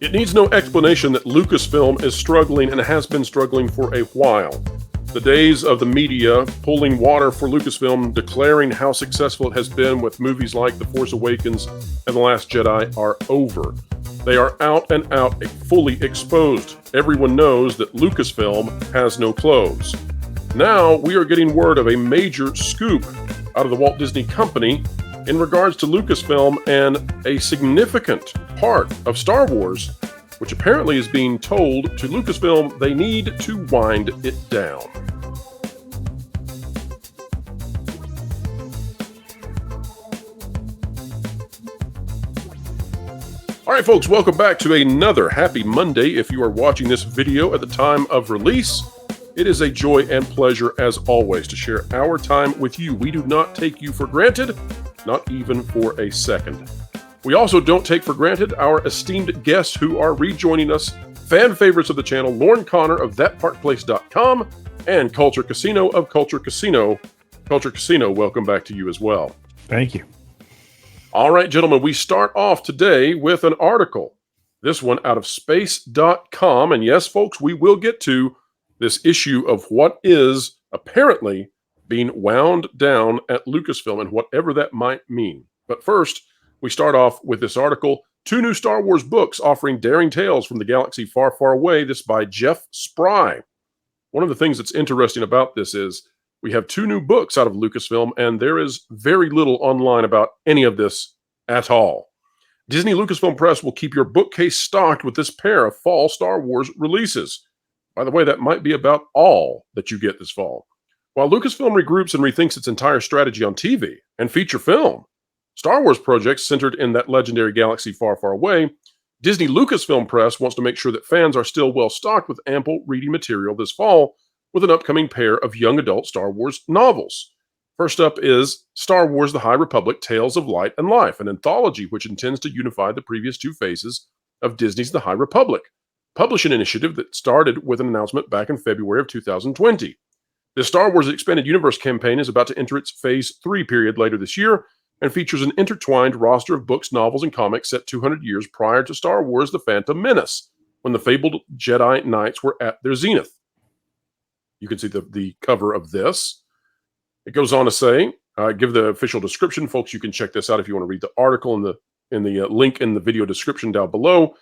It needs no explanation that Lucasfilm is struggling and has been struggling for a while. The days of the media pulling water for Lucasfilm, declaring how successful it has been with movies like The Force Awakens and The Last Jedi are over. They are out and out, fully exposed. Everyone knows that Lucasfilm has no clothes. Now we are getting word of a major scoop out of the Walt Disney Company in regards to Lucasfilm and a significant part of Star Wars, which apparently is being told to Lucasfilm they need to wind it down. All right, folks, welcome back to another happy Monday. If you are watching this video at the time of release, it is a joy and pleasure, as always, to share our time with you. We do not take you for granted, not even for a second. We also don't take for granted our esteemed guests who are rejoining us, fan favorites of the channel, Lauren Connor of ThatParkPlace.com and Culture Casino of Culture Casino. Culture Casino, welcome back to you as well. Thank you. All right, gentlemen, we start off today with an article. This one out of space.com. And yes, folks, we will get to this issue of what is apparently being wound down at Lucasfilm and whatever that might mean. But first, we start off with this article, 2 new Star Wars books offering daring tales from the galaxy far, far away. This by Jeff Spry. One of the things that's interesting about this is we have 2 new books out of Lucasfilm, and there is very little online about any of this at all. Disney Lucasfilm Press will keep your bookcase stocked with this pair of fall Star Wars releases. By the way, that might be about all that you get this fall. While Lucasfilm regroups and rethinks its entire strategy on TV and feature film, Star Wars projects centered in that legendary galaxy far, far away, Disney Lucasfilm Press wants to make sure that fans are still well stocked with ample reading material this fall with an upcoming pair of young adult Star Wars novels. First up is Star Wars The High Republic Tales of Light and Life, an anthology which intends to unify the previous 2 phases of Disney's The High Republic, publishing initiative that started with an announcement back in February of 2020. The Star Wars Expanded Universe campaign is about to enter its Phase 3 period later this year and features an intertwined roster of books, novels, and comics set 200 years prior to Star Wars The Phantom Menace, when the fabled Jedi Knights were at their zenith. You can see the cover of this. It goes on to say, give the official description. Folks, you can check this out if you want to read the article in the link in the video description down below.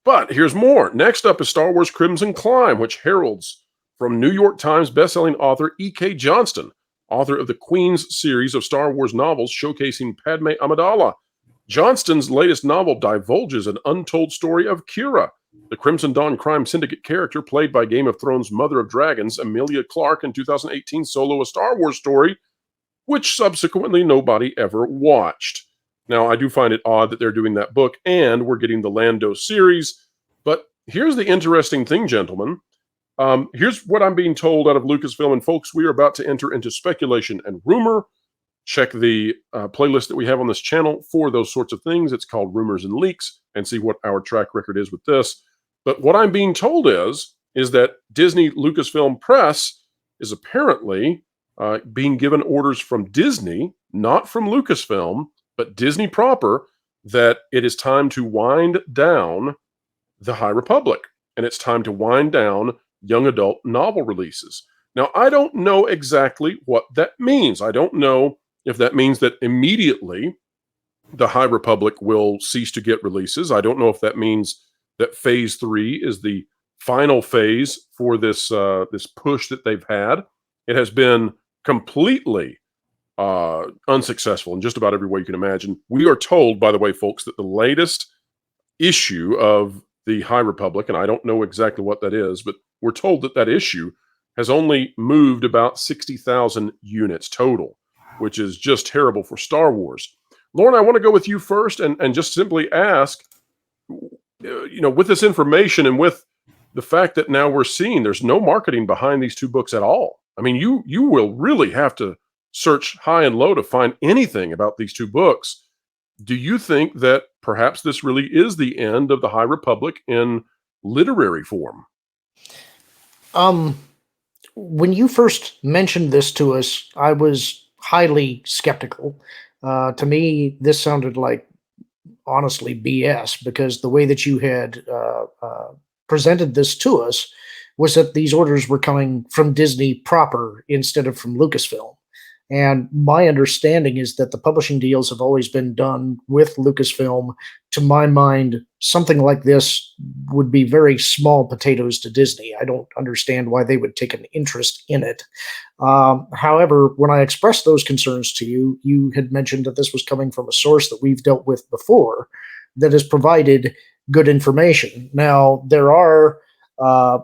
But here's more. Next up is Star Wars Crimson Climb, which heralds from New York Times bestselling author E.K. Johnston, author of the Queen's series of Star Wars novels showcasing Padme Amidala. Johnston's latest novel divulges an untold story of Kira, the Crimson Dawn crime syndicate character played by Game of Thrones' Mother of Dragons, Emilia Clarke, in 2018 Solo: A Star Wars Story, which subsequently nobody ever watched. Now, I do find it odd that they're doing that book, and we're getting the Lando series. But here's the interesting thing, gentlemen. Here's what I'm being told out of Lucasfilm. And folks, we are about to enter into speculation and rumor. Check the playlist that we have on this channel for those sorts of things. It's called Rumors and Leaks, and see what our track record is with this. But what I'm being told is that Disney Lucasfilm Press is apparently being given orders from Disney, not from Lucasfilm, but Disney proper, that it is time to wind down the High Republic, and it's time to wind down young adult novel releases. Now, I don't know exactly what that means. I don't know if that means that immediately the High Republic will cease to get releases. I don't know if that means that Phase 3 is the final phase for this push that they've had. It has been completely unsuccessful in just about every way you can imagine. We are told, by the way, folks, that the latest issue of the High Republic, and I don't know exactly what that is, but we're told that that issue has only moved about 60,000 units total, which is just terrible for Star Wars. Lauren, I want to go with you first and just simply ask, with this information and with the fact that now we're seeing there's no marketing behind these 2 books at all. I mean, you will really have to search high and low to find anything about these 2 books. Do you think that perhaps this really is the end of the High Republic in literary form? When you first mentioned this to us, I was highly skeptical. To me, this sounded like honestly BS, because the way that you had presented this to us was that these orders were coming from Disney proper instead of from Lucasfilm. And my understanding is that the publishing deals have always been done with Lucasfilm. To my mind, something like this would be very small potatoes to Disney. I don't understand why they would take an interest in it. However, when I expressed those concerns to you, you had mentioned that this was coming from a source that we've dealt with before that has provided good information. Now, there are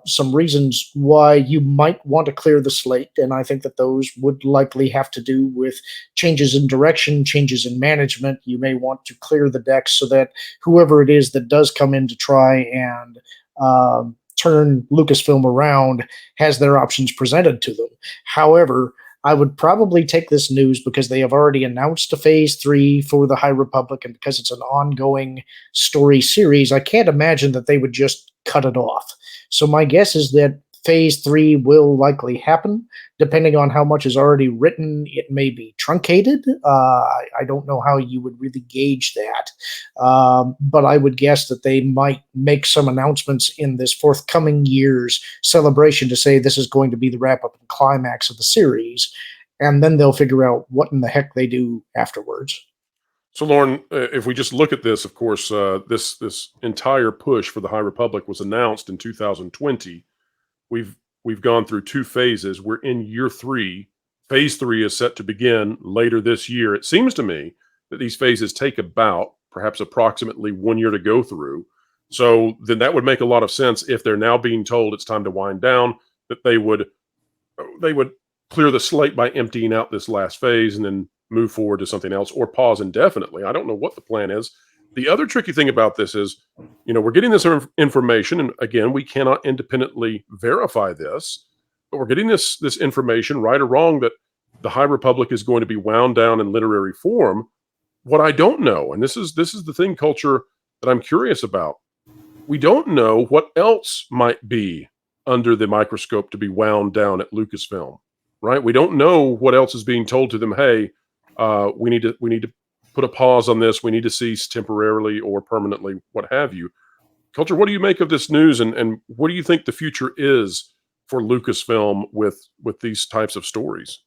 some reasons why you might want to clear the slate, and I think that those would likely have to do with changes in direction, changes in management. You may want to clear the decks so that whoever it is that does come in to try and turn Lucasfilm around has their options presented to them. However, I would probably take this news because they have already announced a phase 3 for the High Republic, and because it's an ongoing story series, I can't imagine that they would just cut it off. So my guess is that phase 3 will likely happen. Depending on how much is already written, it may be truncated. I don't know how you would really gauge that. But I would guess that they might make some announcements in this forthcoming year's celebration to say this is going to be the wrap-up and climax of the series. And then they'll figure out what in the heck they do afterwards. So, Lauren, if we just look at this, of course, this entire push for the High Republic was announced in 2020. We've gone through 2 phases. We're in year 3. Phase 3 is set to begin later this year. It seems to me that these phases take about, perhaps approximately 1 year to go through. So then that would make a lot of sense if they're now being told it's time to wind down, that they would clear the slate by emptying out this last phase and then move forward to something else or pause indefinitely. I don't know what the plan is. The other tricky thing about this is, we're getting this information, and again, we cannot independently verify this, but we're getting this information, right or wrong, that the High Republic is going to be wound down in literary form. What I don't know, and this is the thing, Culture, that I'm curious about. We don't know what else might be under the microscope to be wound down at Lucasfilm, right? We don't know what else is being told to them. Hey, we need to put a pause on this. We need to cease temporarily or permanently, what have you. Culture, what do you make of this news, and what do you think the future is for Lucasfilm with these types of stories?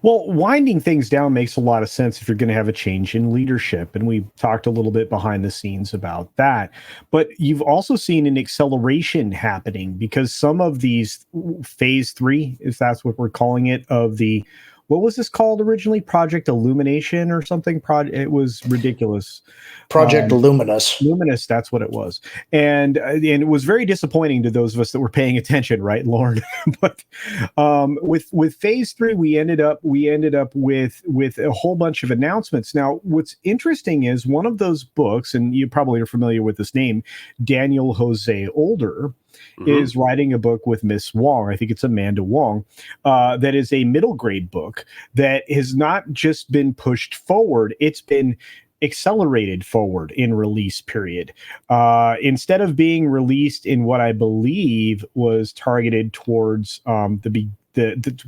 Well, winding things down makes a lot of sense if you're going to have a change in leadership. And we talked a little bit behind the scenes about that. But you've also seen an acceleration happening because some of these phase 3, if that's what we're calling it, of the, what was this called originally? Project Illumination or something? It was ridiculous. Project Luminous. Luminous, that's what it was. And it was very disappointing to those of us that were paying attention, right, Lauren? But with phase 3, we ended up with a whole bunch of announcements. Now, what's interesting is one of those books, and you probably are familiar with this name, Daniel Jose Older, is writing a book with Miss Wong. I think it's Amanda Wong. That is a middle grade book that has not just been pushed forward, it's been accelerated forward in release period. Instead of being released in what I believe was targeted towards the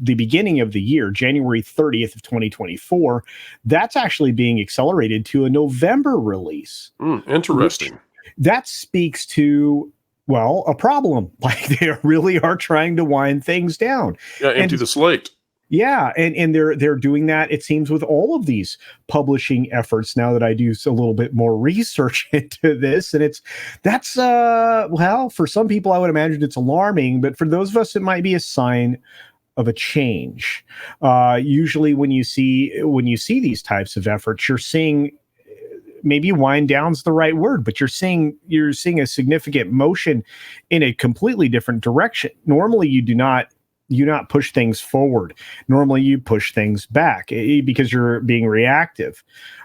beginning of the year, January 30th of 2024, that's actually being accelerated to a November release. Interesting. That speaks to, well, a problem. Like they really are trying to wind things down. Yeah, empty the slate. Yeah, and they're doing that, it seems, with all of these publishing efforts. Now that I do a little bit more research into this, and that's well, for some people I would imagine it's alarming, but for those of us it might be a sign of a change. Usually when you see these types of efforts, you're seeing, maybe wind down's the right word, but you're seeing a significant motion in a completely different direction. Normally you do not push things forward. Normally you push things back because you're being reactive.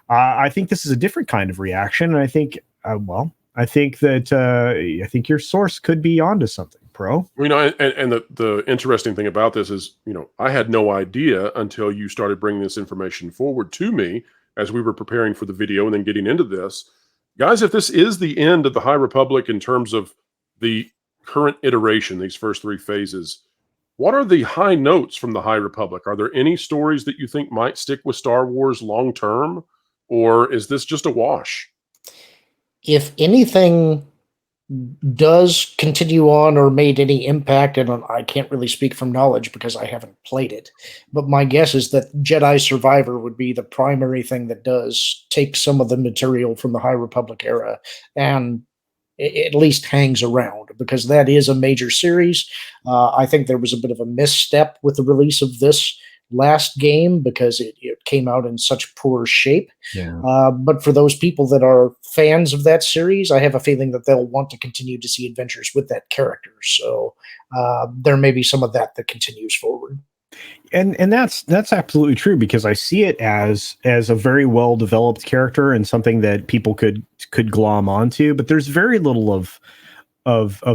I think this is a different kind of reaction. And I think, I think your source could be onto something, Pro. And the interesting thing about this is, I had no idea until you started bringing this information forward to me as we were preparing for the video and then getting into this. Guys, if this is the end of the High Republic in terms of the current iteration, these first 3 phases, what are the high notes from the High Republic? Are there any stories that you think might stick with Star Wars long term, or is this just a wash? if anything does continue on or made any impact, and I can't really speak from knowledge because I haven't played it, but my guess is that Jedi Survivor would be the primary thing that does take some of the material from the High Republic era and at least hangs around, because that is a major series. I think there was a bit of a misstep with the release of this last game because it came out in such poor shape. Yeah. But for those people that are fans of that series, I have a feeling that they'll want to continue to see adventures with that character. So there may be some of that that continues forward. And that's absolutely true, because I see it as a very well developed character and something that people could glom onto, but there's very little of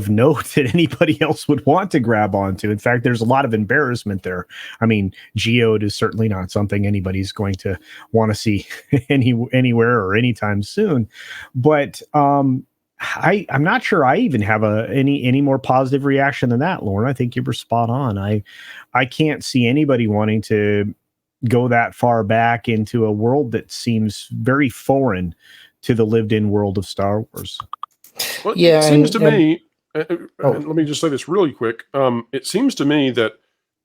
note that anybody else would want to grab onto. In fact, there's a lot of embarrassment there. I mean, Geode is certainly not something anybody's going to want to see anywhere or anytime soon. But I'm not sure I even have any more positive reaction than that, Lauren. I think you were spot on. I can't see anybody wanting to go that far back into a world that seems very foreign to the lived-in world of Star Wars. Well, yeah, it seems to me, and let me just say this really quick. It seems to me that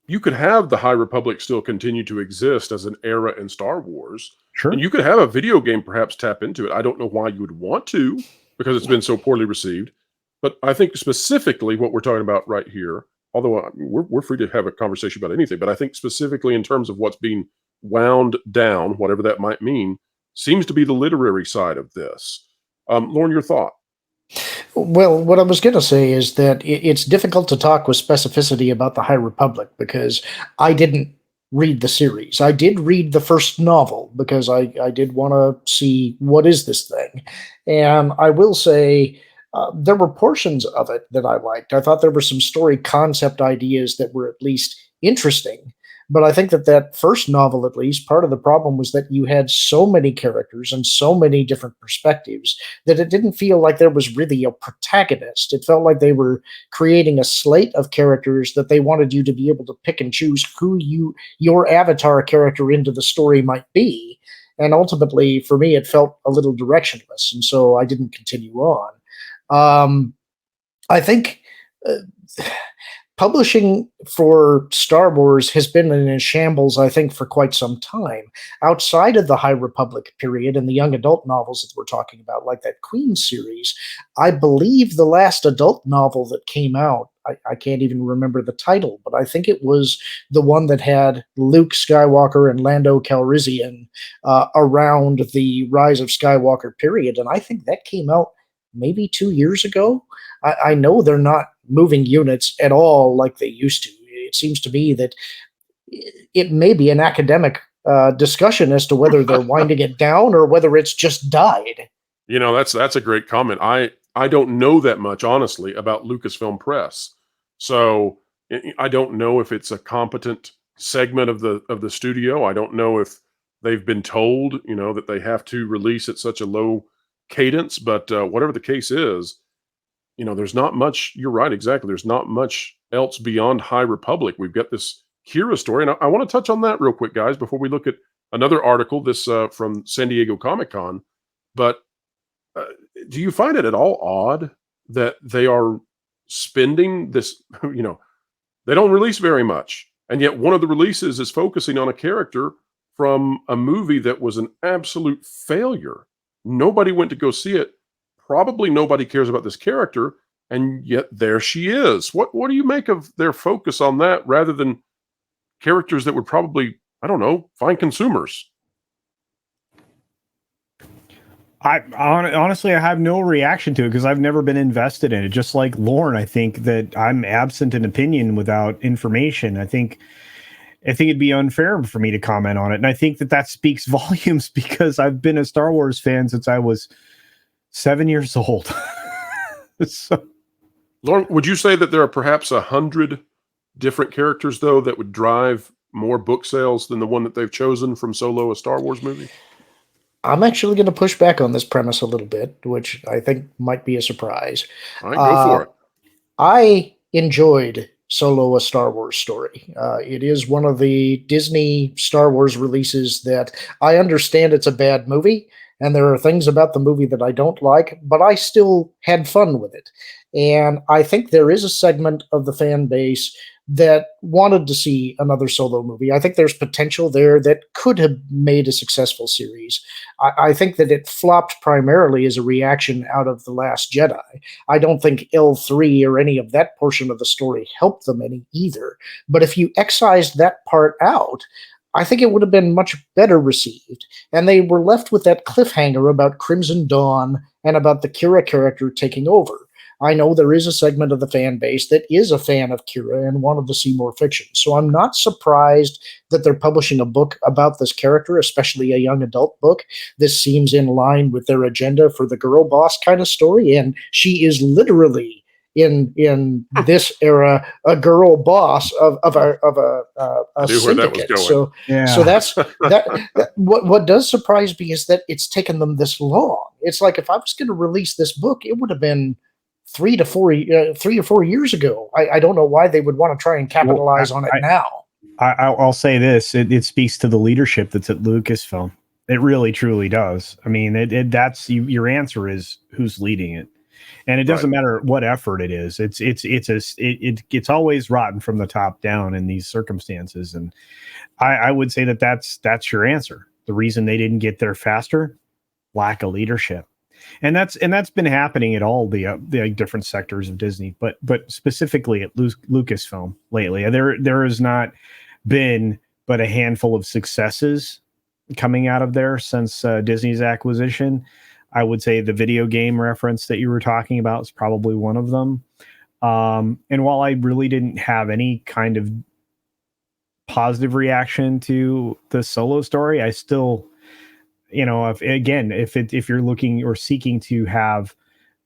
you could have the High Republic still continue to exist as an era in Star Wars. Sure. And you could have a video game perhaps tap into it. I don't know why you would want to, because it's been so poorly received. But I think specifically what we're talking about right here, although we're free to have a conversation about anything, but I think specifically in terms of what's being wound down, whatever that might mean, seems to be the literary side of this. Lauren, your thought? Well, what I was going to say is that it's difficult to talk with specificity about the High Republic because I didn't read the series. I did read the first novel because I did want to see what is this thing. And I will say there were portions of it that I liked. I thought there were some story concept ideas that were at least interesting. But I think that first novel, at least, part of the problem was that you had so many characters and so many different perspectives that it didn't feel like there was really a protagonist. It felt like they were creating a slate of characters that they wanted you to be able to pick and choose who your avatar character into the story might be. And ultimately, for me, it felt a little directionless. And so I didn't continue on. I think publishing for Star Wars has been in shambles, I think, for quite some time. Outside of the High Republic period and the young adult novels that we're talking about, like that Queen series, I believe the last adult novel that came out, I can't even remember the title, but I think it was the one that had Luke Skywalker and Lando Calrissian around the Rise of Skywalker period. And I think that came out maybe 2 years ago. I know they're not moving units at all like they used to. It seems to me that it may be an academic discussion as to whether they're winding it down or whether it's just died. You know, that's a great comment. I don't know that much, honestly, about Lucasfilm Press. So I don't know if it's a competent segment of the studio. I don't know if they've been told, that they have to release at such a low cadence. But whatever the case is, there's not much. You're right, exactly. There's not much else beyond High Republic. We've got this Kira story, and I want to touch on that real quick, guys, before we look at another article. This from San Diego Comic-Con. But do you find it at all odd that they are spending this? They don't release very much, and yet one of the releases is focusing on a character from a movie that was an absolute failure. Nobody went to go see it. Probably nobody cares about this character, and yet there she is. What do you make of their focus on that rather than characters that would probably, I don't know, find consumers? Honestly, I have no reaction to it because I've never been invested in it. Just like Lauren, I think that I'm absent in opinion without information. I think it'd be unfair for me to comment on it, and I think that speaks volumes because I've been a Star Wars fan since I was 7 years old. So, Lauren, would you say that there are perhaps 100 different characters, though, that would drive more book sales than the one that they've chosen from Solo, a Star Wars movie? I'm actually going to push back on this premise a little bit, which I think might be a surprise. All right, go for it. I enjoyed Solo, a Star Wars story. It is one of the Disney Star Wars releases that I understand it's a bad movie. and there are things about the movie that I don't like, but I still had fun with it. And I think there is a segment of the fan base that wanted to see another Solo movie. I think there's potential there that could have made a successful series. I think that it flopped primarily as a reaction out of The Last Jedi. I don't think L3 or any of that portion of the story helped them any either. But if you excised that part out, I think it would have been much better received. And they were left with that cliffhanger about Crimson Dawn and about the Kira character taking over. I know there is a segment of the fan base that is a fan of Kira and wanted to see more fiction. So I'm not surprised that they're publishing a book about this character, especially a young adult book. This seems in line with their agenda for the girl boss kind of story. And she is literally in this era a girl boss of a syndicate. So that's that. What does surprise me is that it's taken them this long. It's like if I was going to release this book, it would have been 3 or 4 years ago. I don't know why they would want to try and capitalize on it now. I'll say this: it speaks to the leadership that's at Lucasfilm. It really, truly does. I mean, that's your answer is who's leading it, and it doesn't matter what effort it is. It's always rotten from the top down in these circumstances, and I would say that's your answer. The reason they didn't get there faster, lack of leadership. And that's been happening at all the different sectors of Disney, but specifically at Lucasfilm lately. There has not been but a handful of successes coming out of there since Disney's acquisition. I would say the video game reference that you were talking about is probably one of them. And while I really didn't have any kind of positive reaction to the Solo story, I still, if you're looking or seeking to have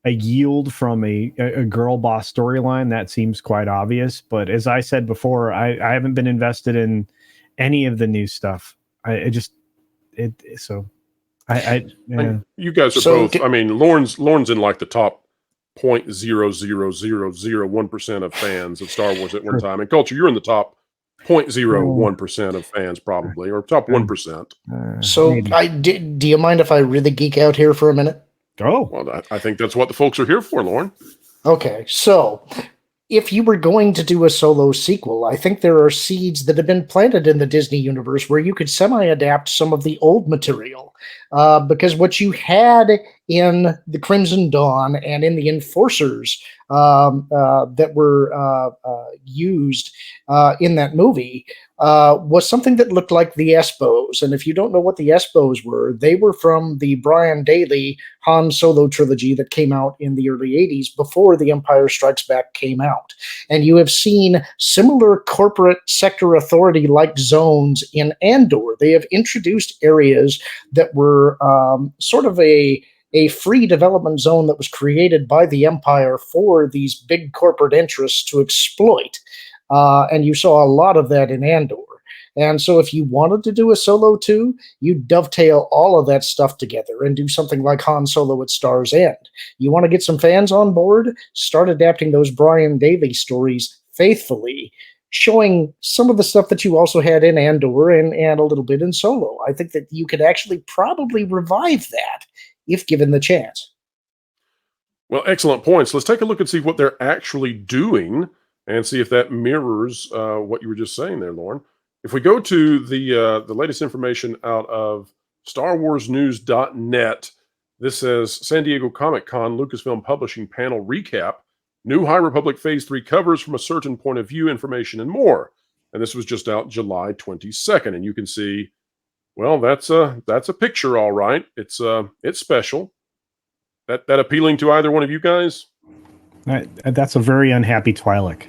a yield from a girl boss storyline, that seems quite obvious. But as I said before, I haven't been invested in any of the new stuff. You guys are both. I mean, Lauren's in like the top 0.00001% of fans of Star Wars at one time, and Culture, you're in the top 0.01% of fans, probably, or top 1%. So, do you mind if I really geek out here for a minute? Oh, well, I think that's what the folks are here for, Lauren. Okay, so if you were going to do a Solo sequel, I think there are seeds that have been planted in the Disney universe where you could semi-adapt some of the old material. Because what you had in the Crimson Dawn and in the Enforcers that were used in that movie was something that looked like the Espos. And if you don't know what the Espos were, they were from the Brian Daley Han Solo trilogy that came out in the early 80s before The Empire Strikes Back came out. And you have seen similar corporate sector authority-like zones in Andor. They have introduced areas that were sort of a free development zone that was created by the Empire for these big corporate interests to exploit. And you saw a lot of that in Andor. And so if you wanted to do a Solo 2, you dovetail all of that stuff together and do something like Han Solo at Star's End. You want to get some fans on board? Start adapting those Brian Daley stories faithfully, showing some of the stuff that you also had in Andor and a little bit in Solo. I think that you could actually probably revive that if given the chance. Well, excellent points. Let's take a look and see what they're actually doing and see if that mirrors what you were just saying there, Lauren. If we go to the latest information out of StarWarsNews.net, this says San Diego Comic-Con Lucasfilm Publishing Panel Recap, New High Republic Phase 3 covers from a certain point of view, information, and more. And this was just out July 22nd. And you can see, well, that's a picture, all right. It's special. That appealing to either one of you guys? That's a very unhappy Twi'lek.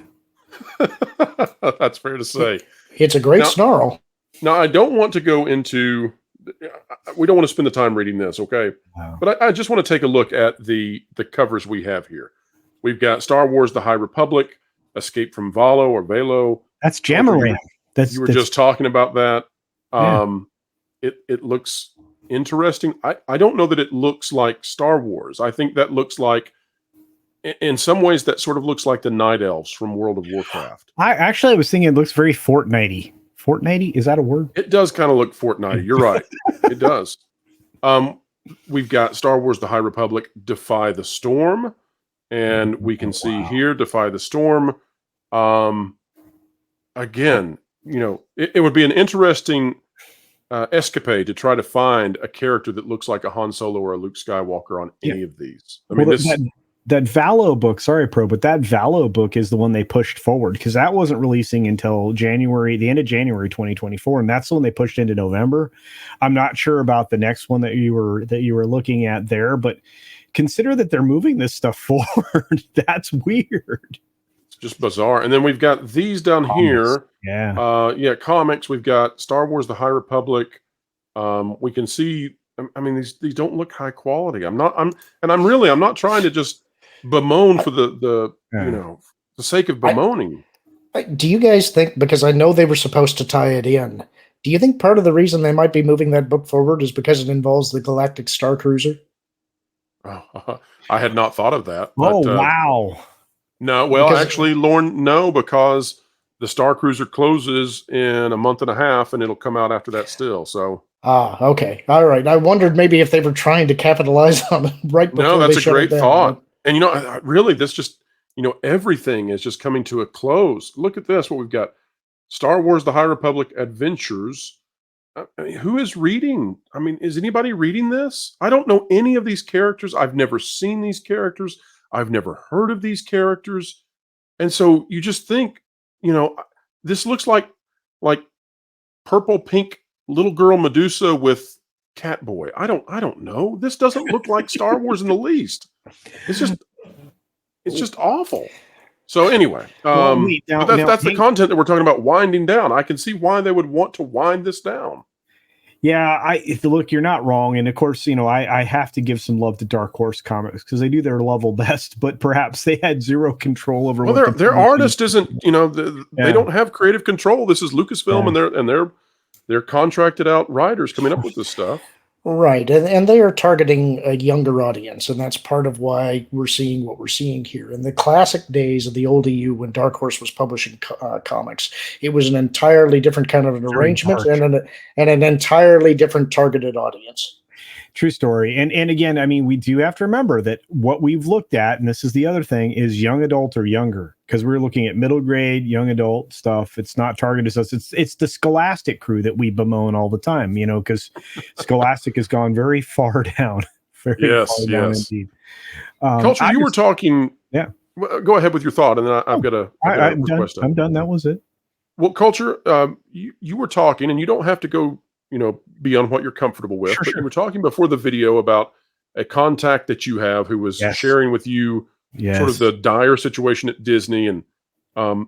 That's fair to say. It's a great snarl. Now, I don't want to go into... We don't want to spend the time reading this, okay? Wow. But I just want to take a look at the covers we have here. We've got Star Wars: The High Republic, Escape from Valo or Valo. That's Jamaran. You were just talking about that. It looks interesting. I don't know that it looks like Star Wars. I think that looks like, in some ways, that sort of looks like the Night Elves from World of Warcraft. I was thinking it looks very Fortnite-y. Fortnite-y? Is that a word? It does kind of look Fortnite-y. You're right. It does. we've got Star Wars: The High Republic, Defy the Storm, and we can see here Defy the Storm. Again, it would be an interesting escapade to try to find a character that looks like a Han Solo or a Luke Skywalker on any of these. I mean, that Valo book, sorry, Pro, but that Valo book is the one they pushed forward because that wasn't releasing until the end of January 2024, and that's the one they pushed into November. I'm not sure about the next one that you were looking at there, but consider that they're moving this stuff forward. That's weird. It's just bizarre. And then we've got these down here. Yeah. Comics. We've got Star Wars: The High Republic. We can see. I mean, these don't look high quality. I'm not trying to just bemoan for the sake of bemoaning. Do you guys think, because I know they were supposed to tie it in, do you think part of the reason they might be moving that book forward is because it involves the Galactic Star Cruiser? Oh, I had not thought of that. But, wow. No, well, actually, Lorne, no, because the Star Cruiser closes in a month and a half, and it'll come out after that still. So. Okay. All right. I wondered maybe if they were trying to capitalize on it right before. No, that's a great thought. And really, this just, everything is just coming to a close. Look at this. What we've got: Star Wars: The High Republic Adventures. I mean, who is reading? I mean, is anybody reading this? I don't know any of these characters. I've never seen these characters. I've never heard of these characters. And so you just think, this looks like purple, pink little girl Medusa with Catboy. I don't know. This doesn't look like Star Wars in the least. It's just awful. So anyway, that's the content that we're talking about winding down. I can see why they would want to wind this down. Yeah, look, you're not wrong. And of course, I have to give some love to Dark Horse Comics because they do their level best, but perhaps they had zero control over their artist isn't, they don't have creative control. This is Lucasfilm and they're contracted out writers coming up with this stuff. Right. And they are targeting a younger audience, and that's part of why we're seeing what we're seeing here. In the classic days of the old EU, when Dark Horse was publishing comics, it was an entirely different kind of an arrangement and an entirely different targeted audience. True story. And again, I mean, we do have to remember that what we've looked at, and this is the other thing, is young adult or younger, because we're looking at middle grade, young adult stuff. It's not targeted us. It's the Scholastic crew that we bemoan all the time, because Scholastic has gone very far down. Very far down indeed. Culture, you were talking. Yeah. Go ahead with your thought, and then I've got a request. I'm done. That was it. Well, Culture, you were talking, and you don't have to go beyond what you're comfortable with. But you were talking before the video about a contact that you have who was sharing with you sort of the dire situation at Disney. And do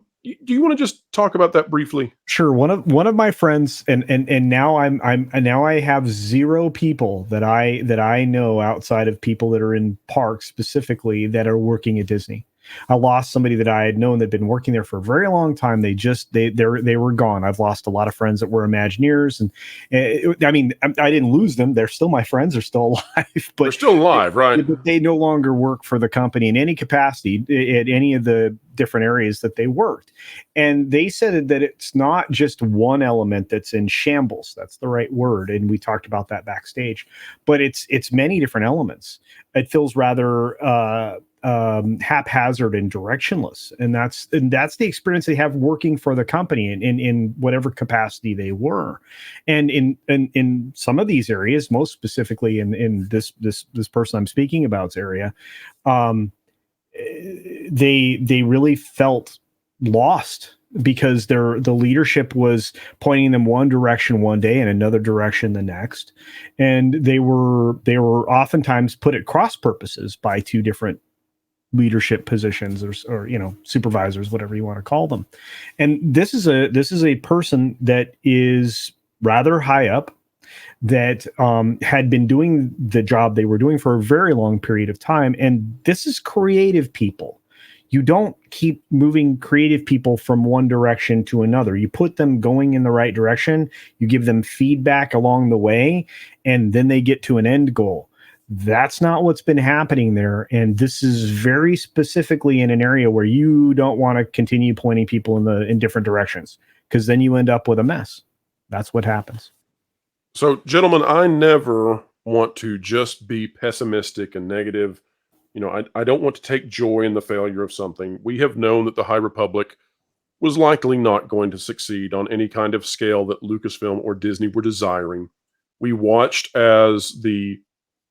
you want to just talk about that briefly? Sure. One of my friends, and now I have zero people that I know outside of people that are in parks specifically that are working at Disney. I lost somebody that I had known that had been working there for a very long time. They were gone. I've lost a lot of friends that were Imagineers, and I didn't lose them. They're still my friends. They're still alive, but they're still alive, right? But they no longer work for the company in any capacity at any of the different areas that they worked. And they said that it's not just one element that's in shambles. That's the right word. And we talked about that backstage, but it's many different elements. It feels rather haphazard and directionless, and that's the experience they have working for the company in whatever capacity they were. And in some of these areas, most specifically in this person I'm speaking about's area, they really felt lost because the leadership was pointing them one direction one day and another direction the next, and they were oftentimes put at cross purposes by two different leadership positions or supervisors, whatever you want to call them. And this is a person that is rather high up that had been doing the job they were doing for a very long period of time. And this is creative people. You don't keep moving creative people from one direction to another. You put them going in the right direction. You give them feedback along the way, and then they get to an end goal. That's not what's been happening there. And this is very specifically in an area where you don't want to continue pointing people in different directions, because then you end up with a mess. That's what happens. So, gentlemen, I never want to just be pessimistic and negative. I don't want to take joy in the failure of something. We have known that the High Republic was likely not going to succeed on any kind of scale that Lucasfilm or Disney were desiring. We watched as the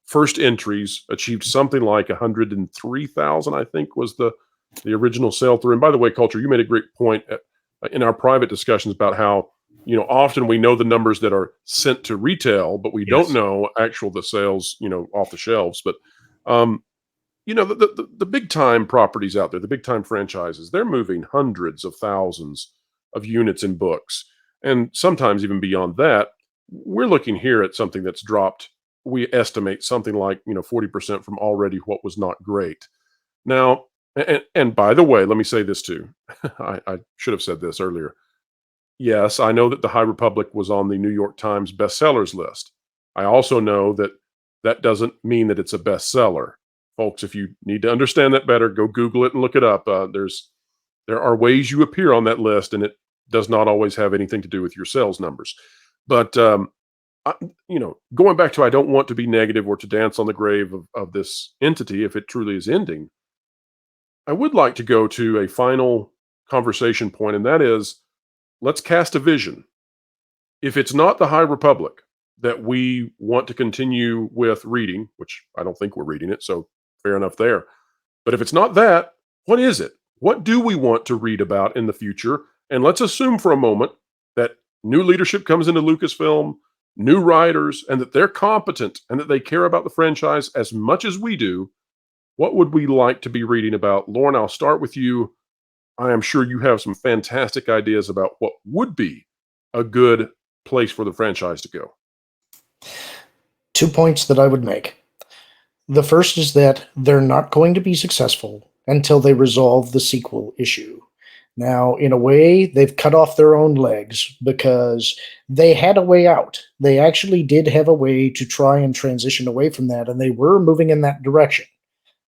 first entries achieved something like 103,000, I think, was the original sale through. And by the way, Culture, you made a great point in our private discussions about how, often we know the numbers that are sent to retail, but we don't know the sales, off the shelves. But the big time properties out there, the big time franchises, they're moving hundreds of thousands of units in books, and sometimes even beyond that. We're looking here at something that's dropped. We estimate something like 40% from already what was not great. Now, and by the way, let me say this too. I should have said this earlier. Yes, I know that the High Republic was on the New York Times bestsellers list. I also know that that doesn't mean that it's a bestseller. Folks, if you need to understand that better, go Google it and look it up. There are ways you appear on that list, and it does not always have anything to do with your sales numbers. But going back to, I don't want to be negative or to dance on the grave of this entity if it truly is ending. I would like to go to a final conversation point, and that is, let's cast a vision. If it's not the High Republic that we want to continue with reading, which I don't think we're reading it, so fair enough there. But if it's not that, what is it? What do we want to read about in the future? And let's assume for a moment that new leadership comes into Lucasfilm, new writers, and that they're competent and that they care about the franchise as much as we do. What would we like to be reading about? Lauren, I'll start with you. I am sure you have some fantastic ideas about what would be a good place for the franchise to go. 2 points that I would make. The first is that they're not going to be successful until they resolve the sequel issue. Now, in a way, they've cut off their own legs because they had a way out. They actually did have a way to try and transition away from that, and they were moving in that direction.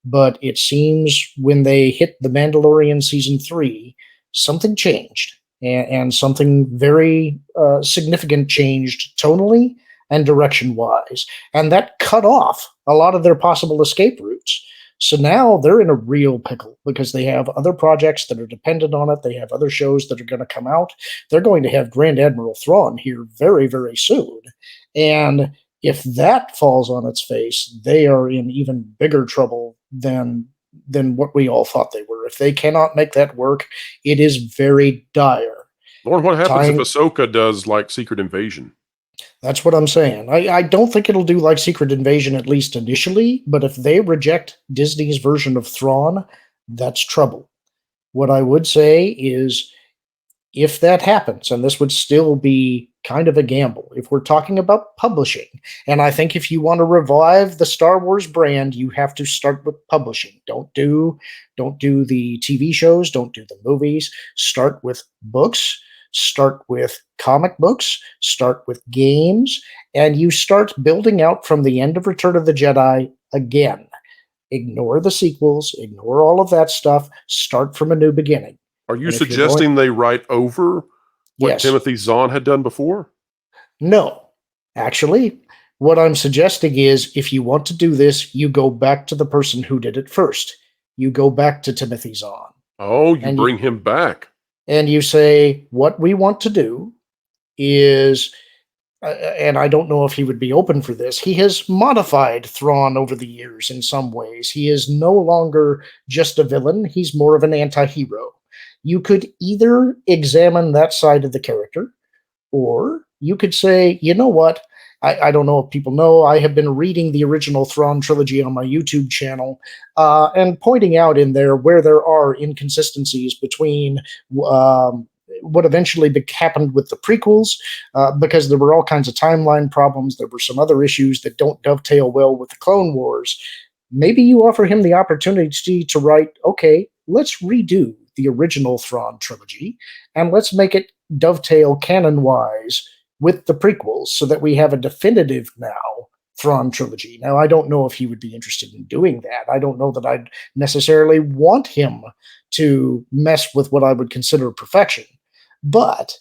But it seems when they hit The Mandalorian Season 3, something changed, and something very significant changed tonally and direction-wise. And that cut off a lot of their possible escape routes. So now they're in a real pickle because they have other projects that are dependent on it. They have other shows that are going to come out. They're going to have Grand Admiral Thrawn here very, very soon. And if that falls on its face, they are in even bigger trouble than what we all thought they were. If they cannot make that work, it is very dire. Lauren, what happens if Ahsoka does like Secret Invasion? That's what I'm saying. I don't think it'll do like Secret Invasion, at least initially, but if they reject Disney's version of Thrawn, that's trouble. What I would say is, if that happens, and this would still be kind of a gamble, if we're talking about publishing, and I think if you want to revive the Star Wars brand, you have to start with publishing. Don't do the TV shows, don't do the movies. Start with books, start with comic books, start with games, and you start building out from the end of Return of the Jedi again. Ignore the sequels, ignore all of that stuff, start from a new beginning. Are you suggesting they write over what Timothy Zahn had done before? No. Actually, what I'm suggesting is, if you want to do this, you go back to the person who did it first. You go back to Timothy Zahn. Oh, you bring him back. And you say, what we want to do is, and I don't know if he would be open for this, he has modified Thrawn over the years in some ways. He is no longer just a villain. He's more of an anti-hero. You could either examine that side of the character, or you could say, you know what? I don't know if people know, I have been reading the original Thrawn trilogy on my YouTube channel and pointing out in there where there are inconsistencies between what eventually happened with the prequels, because there were all kinds of timeline problems. There were some other issues that don't dovetail well with the Clone Wars. Maybe you offer him the opportunity to write, okay, let's redo the original Thrawn trilogy, and let's make it dovetail canon-wise with the prequels so that we have a definitive now Thrawn trilogy. Now, I don't know if he would be interested in doing that. I don't know that I'd necessarily want him to mess with what I would consider perfection. But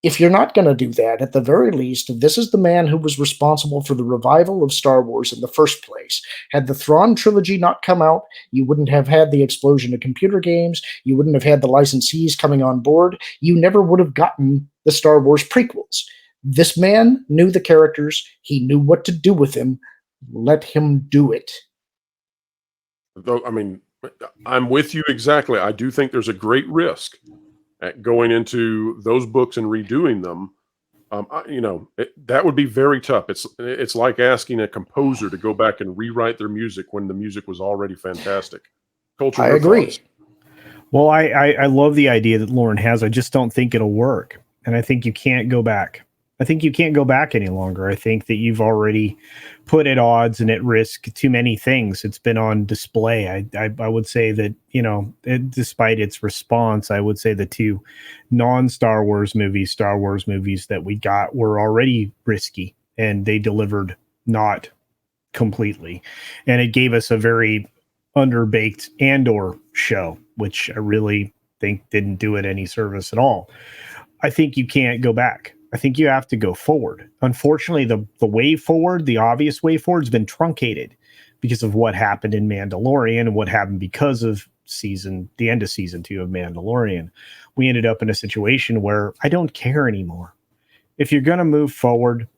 if you're not going to do that, at the very least, this is the man who was responsible for the revival of Star Wars in the first place. Had the Thrawn trilogy not come out, you wouldn't have had the explosion of computer games. You wouldn't have had the licensees coming on board. You never would have gotten the Star Wars prequels. This man knew the characters. He knew what to do with them. Let him do it. Though, I mean, I'm with you exactly. I do think there's a great risk at going into those books and redoing them. That would be very tough. It's like asking a composer to go back and rewrite their music when the music was already fantastic. Culture, I agree. Thoughts? Well, I love the idea that Lauren has. I just don't think it'll work. And I think you can't go back. I think you can't go back any longer. I think that you've already put at odds and at risk too many things. It's been on display. I would say that, despite its response, I would say the two non-Star Wars movies, that we got were already risky, and they delivered not completely. And it gave us a very underbaked Andor show, which I really think didn't do it any service at all. I think you can't go back. I think you have to go forward. Unfortunately, the way forward, the obvious way forward, has been truncated because of what happened in Mandalorian and what happened because of the end of season 2 of Mandalorian. We ended up in a situation where I don't care anymore. If you're going to move forward,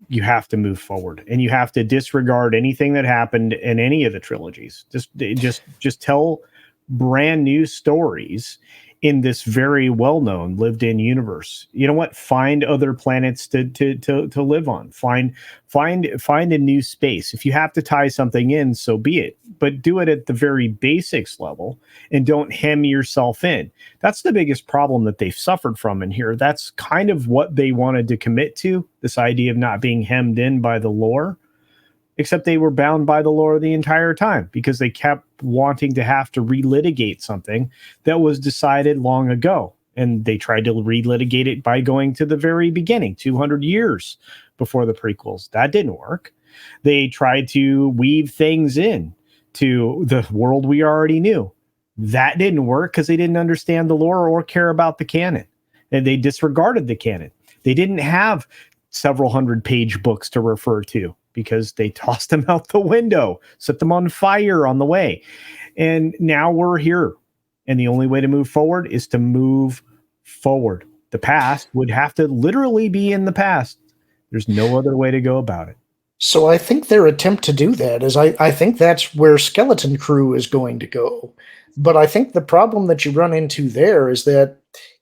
you have to move forward, and you have to disregard anything that happened in any of the trilogies. Just tell brand new stories in this very well-known lived-in universe. You know what? Find other planets to live on. Find a new space. If you have to tie something in, so be it. But do it at the very basics level, and don't hem yourself in. That's the biggest problem that they've suffered from in here. That's kind of what they wanted to commit to, this idea of not being hemmed in by the lore. Except they were bound by the lore the entire time, because they kept wanting to have to relitigate something that was decided long ago. And they tried to relitigate it by going to the very beginning, 200 years before the prequels. That didn't work. They tried to weave things in to the world we already knew. That didn't work because they didn't understand the lore or care about the canon. And they disregarded the canon. They didn't have several 100-page books to refer to, because they tossed them out the window, set them on fire on the way. And now we're here. And the only way to move forward is to move forward. The past would have to literally be in the past. There's no other way to go about it. So I think their attempt to do that is, I think that's where Skeleton Crew is going to go. But I think the problem that you run into there is that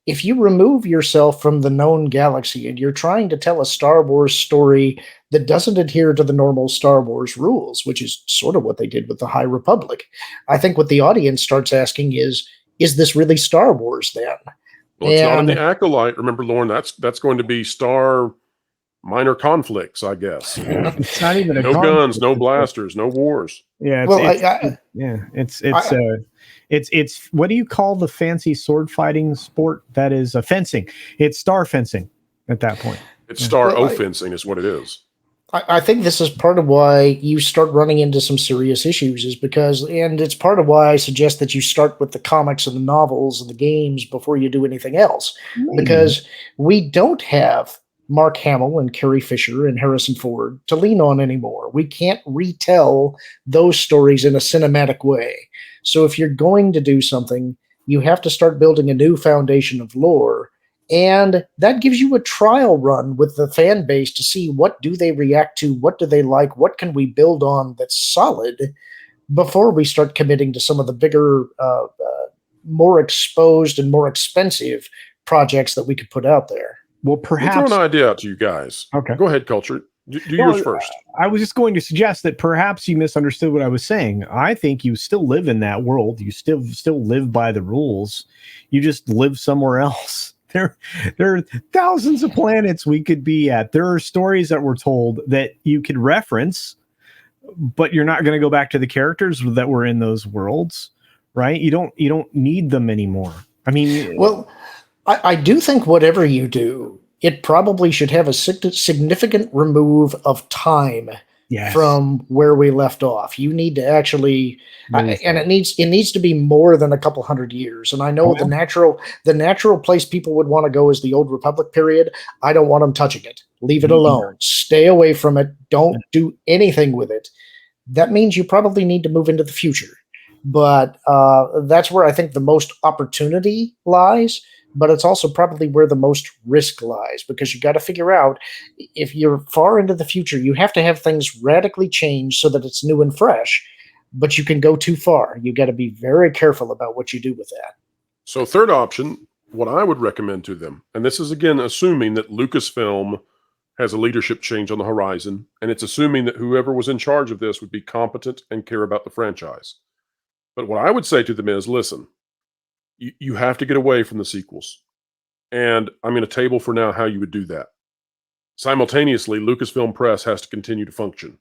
if you remove yourself from the known galaxy and you're trying to tell a Star Wars story that doesn't adhere to the normal Star Wars rules, which is sort of what they did with the High Republic, I think what the audience starts asking is this really Star Wars then? Well, it's not in the Acolyte. Remember, Lauren, that's going to be Star minor conflicts, I guess. It's not even no guns, no blasters, no wars. Yeah, it's what do you call the fancy sword fighting sport that is fencing? It's star fencing at that point. It's star fencing is what it is. I think this is part of why you start running into some serious issues, is because, and it's part of why I suggest that you start with the comics and the novels and the games before you do anything else. Because we don't have Mark Hamill and Carrie Fisher and Harrison Ford to lean on anymore. We can't retell those stories in a cinematic way. So if you're going to do something, you have to start building a new foundation of lore. And that gives you a trial run with the fan base to see what do they react to, what do they like, what can we build on that's solid before we start committing to some of the bigger, more exposed and more expensive projects that we could put out there. Well, perhaps throw an idea out to you guys. Okay, go ahead, Culture. Do yours first. I was just going to suggest that perhaps you misunderstood what I was saying. I think you still live in that world. You still live by the rules. You just live somewhere else. There are thousands of planets we could be at. There are stories that were told that you could reference, but you're not going to go back to the characters that were in those worlds, right? You don't need them anymore. I mean, well, I do think whatever you do, it probably should have a significant remove of time Yes. from where we left off. You need to actually, and it needs to be more than a couple hundred years. And I know the natural place people would want to go is the Old Republic period. I don't want them touching it. Leave it alone. Stay away from it. Don't do anything with it. That means you probably need to move into the future. But that's where I think the most opportunity lies. But it's also probably where the most risk lies, because you got to figure out, if you're far into the future, you have to have things radically change so that it's new and fresh, but you can go too far. You got to be very careful about what you do with that. So third option, what I would recommend to them, and this is again assuming that Lucasfilm has a leadership change on the horizon, and it's assuming that whoever was in charge of this would be competent and care about the franchise. But what I would say to them is, listen, you have to get away from the sequels. And I'm going to table for now how you would do that. Simultaneously, Lucasfilm Press has to continue to function.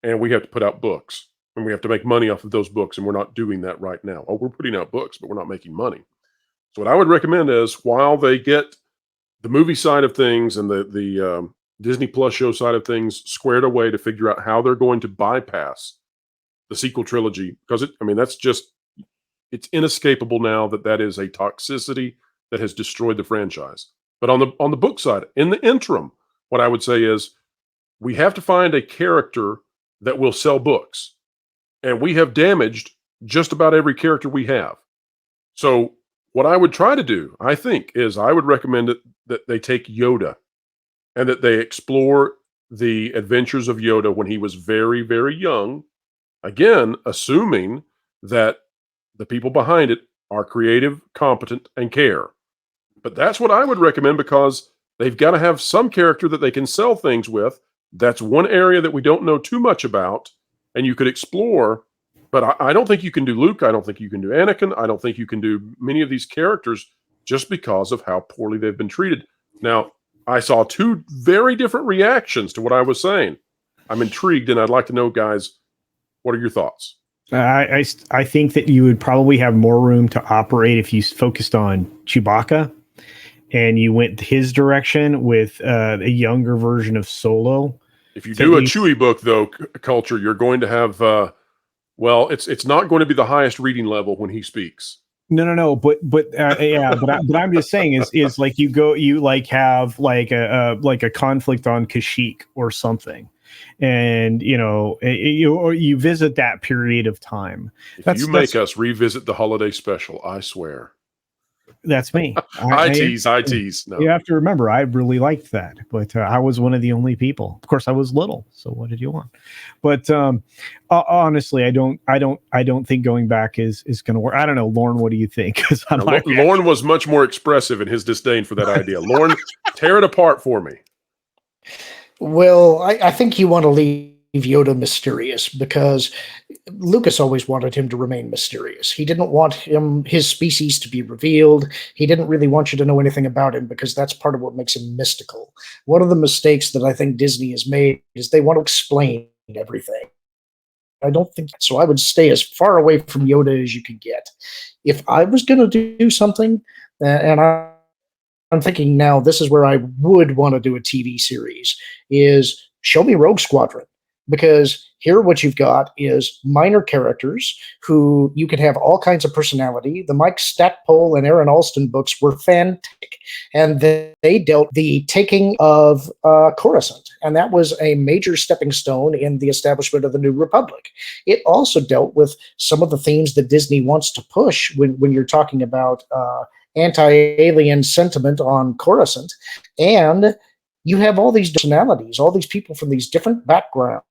And we have to put out books. And we have to make money off of those books. And we're not doing that right now. Oh, we're putting out books, but we're not making money. So what I would recommend is, while they get the movie side of things and the Disney Plus show side of things squared away to figure out how they're going to bypass the sequel trilogy, because it's inescapable now that is a toxicity that has destroyed the franchise. But on the book side, in the interim, what I would say is, we have to find a character that will sell books. And we have damaged just about every character we have. So what I would try to do, I think, is I would recommend that they take Yoda and that they explore the adventures of Yoda when he was very, very young. Again, assuming that the people behind it are creative, competent, and care. But that's what I would recommend, because they've got to have some character that they can sell things with. That's one area that we don't know too much about, and you could explore. But I don't think you can do Luke. I don't think you can do Anakin. I don't think you can do many of these characters, just because of how poorly they've been treated. Now, I saw two very different reactions to what I was saying. I'm intrigued, and I'd like to know, guys, what are your thoughts? I think that you would probably have more room to operate if you focused on Chewbacca and you went his direction with a younger version of Solo. If you do a Chewie book, though, Culture, you're going to have, it's not going to be the highest reading level when he speaks. No. But I'm just saying is like you have like a conflict on Kashyyyk or something. And you visit that period of time. If you make us revisit the holiday special, I swear. That's me. I tease. No. You have to remember, I really liked that, but I was one of the only people. Of course, I was little, so what did you want? But honestly, I don't think going back is going to work. I don't know, Lauren. What do you think? Lauren was much more expressive in his disdain for that idea. Lauren, tear it apart for me. Well, I think you want to leave Yoda mysterious, because Lucas always wanted him to remain mysterious. He didn't want his species to be revealed. He didn't really want you to know anything about him, because that's part of what makes him mystical. One of the mistakes that I think Disney has made is they want to explain everything. I don't think so. I would stay as far away from Yoda as you could get. If I was going to do something, and I'm thinking now, this is where I would want to do a TV series, is show me Rogue Squadron. Because here what you've got is minor characters who you could have all kinds of personality. The Mike Stackpole and Aaron Alston books were fantastic. And they dealt the taking of Coruscant. And that was a major stepping stone in the establishment of the New Republic. It also dealt with some of the themes that Disney wants to push when you're talking about anti-alien sentiment on Coruscant. And you have all these personalities, all these people from these different backgrounds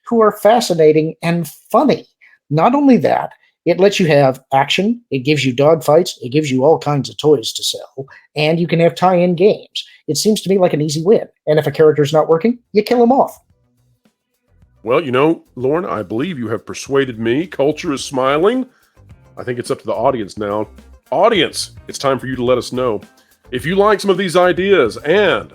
who are fascinating and funny. Not only that, it lets you have action, it gives you dogfights, it gives you all kinds of toys to sell, and you can have tie-in games. It seems to me like an easy win. And if a character's not working, you kill him off. Well, Lauren, I believe you have persuaded me. Culture is smiling. I think it's up to the audience now. Audience, it's time for you to let us know if you like some of these ideas, and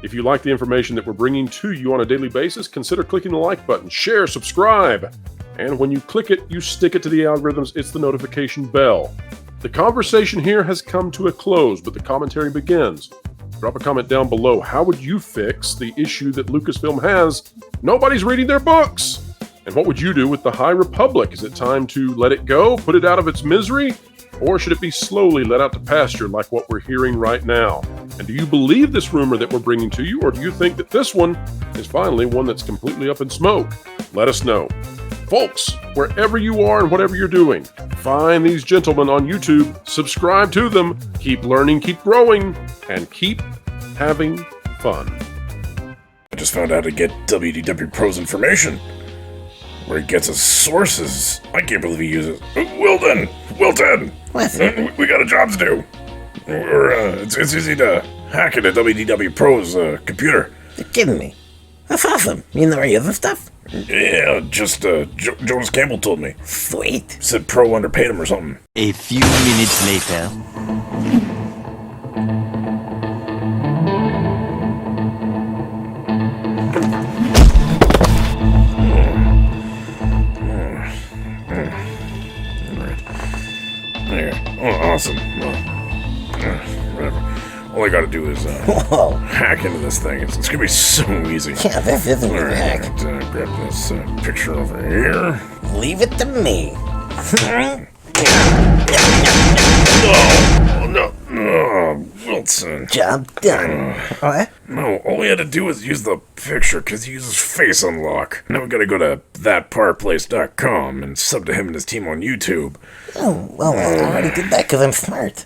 if you like the information that we're bringing to you on a daily basis. Consider clicking the like button, share, subscribe, and when you click it, you stick it to the algorithms. It's the notification bell. The conversation here has come to a close, but the commentary begins. Drop a comment down below. How would you fix the issue that Lucasfilm has? Nobody's reading their books. And what would you do with the High Republic? Is it time to let it go, put it out of its misery? Or should it be slowly let out to pasture like what we're hearing right now? And do you believe this rumor that we're bringing to you, or do you think that this one is finally one that's completely up in smoke? Let us know. Folks, wherever you are and whatever you're doing, find these gentlemen on YouTube, subscribe to them, keep learning, keep growing, and keep having fun. I just found out how to get WDW Pro's information, where he gets his sources. I can't believe he uses Wilton! What? We got a job to do. It's easy to hack into WDW Pro's computer. You're kidding me. That's awesome. You know any other stuff? Yeah, just Jonas Campbell told me. Sweet. Said Pro underpaid him or something. A few minutes later. There. Oh, awesome. Whatever. All I gotta do is Whoa. hack into this thing. It's gonna be so easy. Yeah, this isn't All a right, hack. grab this picture over here. Leave it to me. Oh, no, Wilson. Job done. What? No, all we had to do was use the picture because he uses face unlock. Now we gotta go to thatparplace.com and sub to him and his team on YouTube. Oh, well, I already did that because I'm smart.